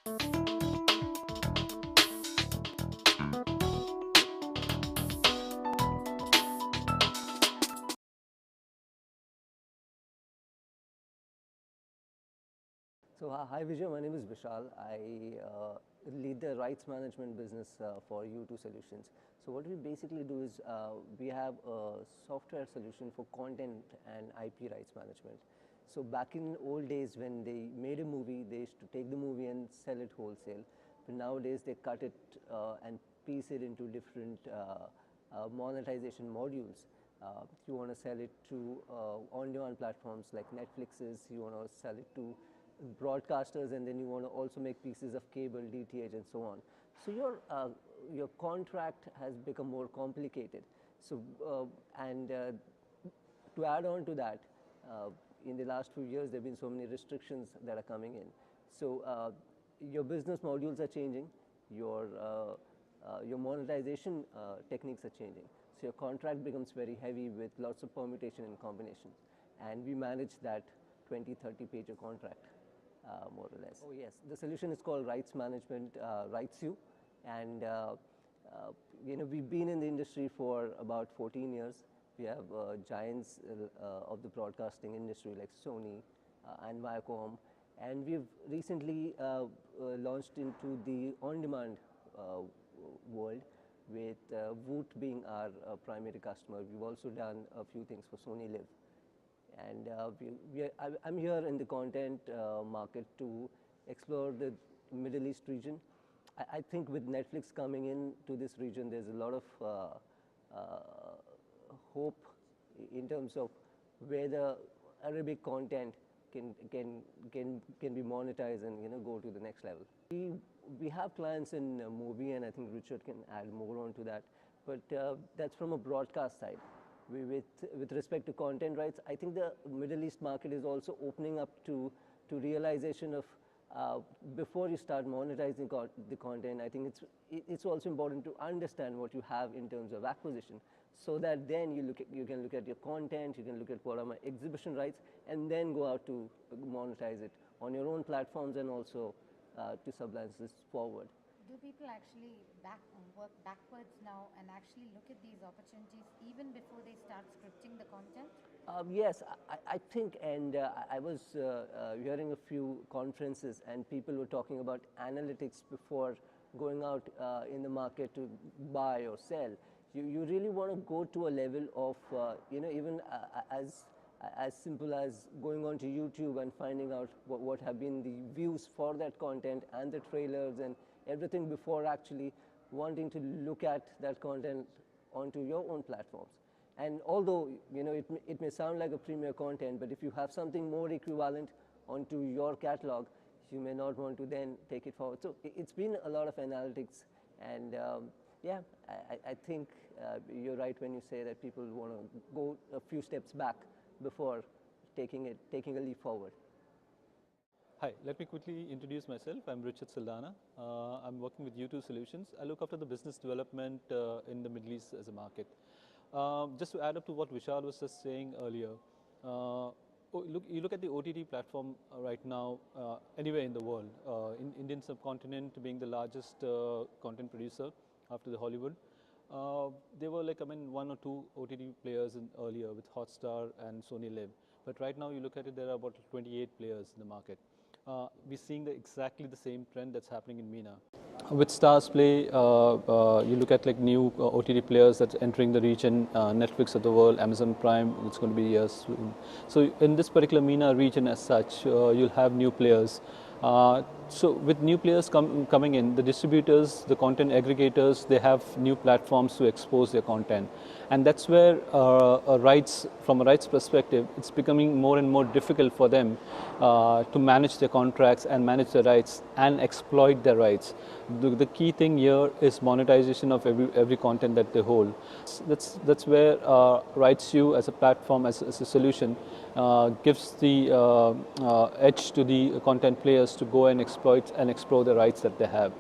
So, hi Vijay, my name is Vishal. I lead the rights management business for U2 Solutions. So, what we basically do is we have a software solution for content and IP rights management. So, back in old days when they made a movie, they used to take the movie and sell it wholesale. But nowadays they cut it and piece it into different monetization modules. You want to sell it to on-demand platforms like Netflix's, you want to sell it to broadcasters, and then you want to also make pieces of cable, DTH, and so on. So your contract has become more complicated. So to add on to that, in the last few years there have been so many restrictions that are coming in. So your business modules are changing, your monetization techniques are changing. So your contract becomes very heavy with lots of permutation and combinations, and we manage that 20-30 page contract. More or less. Oh yes, the solution is called Rights Management, RightsU, and we've been in the industry for about 14 years. We have giants of the broadcasting industry like Sony and Viacom, and we've recently launched into the on-demand world with Voot being our primary customer. We've also done a few things for Sony Live. And I'm here in the content market to explore the Middle East region. I think with Netflix coming into this region, there's a lot of hope in terms of where the Arabic content can be monetized and go to the next level. We have clients in movie, and I think Richard can add more onto that. But that's from a broadcast side. With respect to content rights, I think the Middle East market is also opening up to realization of before you start monetizing the content. I think it's also important to understand what you have in terms of acquisition, so that then you can look at your content, you can look at what are my exhibition rights, and then go out to monetize it on your own platforms and also to sublance this forward. Do people actually work backwards now and actually look at these opportunities even before they start scripting the content? Yes, I think, and I was hearing a few conferences and people were talking about analytics before going out in the market to buy or sell. You really want to go to a level of, even as simple as going onto YouTube and finding out what have been the views for that content and the trailers and everything before actually wanting to look at that content onto your own platforms. And although it may sound like a premier content, but if you have something more equivalent onto your catalog, you may not want to then take it forward. So it's been a lot of analytics, and yeah, I think you're right when you say that people want to go a few steps back before taking a leap forward. Hi, let me quickly introduce myself. I'm Richard Saldanha. I'm working with U2 Solutions. I look after the business development in the Middle East as a market. Just to add up to what Vishal was just saying earlier, you look at the OTT platform right now anywhere in the world. In Indian subcontinent being the largest content producer after the Hollywood. There were one or two OTT players earlier with Hotstar and Sony Live. But right now you look at it, there are about 28 players in the market. We're seeing exactly the same trend that's happening in MENA. With Stars Play, you look at new OTT players that's entering the region, Netflix of the world, Amazon Prime, it's going to be here soon. So in this particular MENA region as such, you'll have new players. So with new players coming in, the distributors, the content aggregators, they have new platforms to expose their content. And that's where from a rights perspective, it's becoming more and more difficult for them to manage their contracts and manage their rights and exploit their rights. The key thing here is monetization of every content that they hold. That's where RightsU as a platform, as a solution, gives the edge to the content players to go and exploit and explore the rights that they have.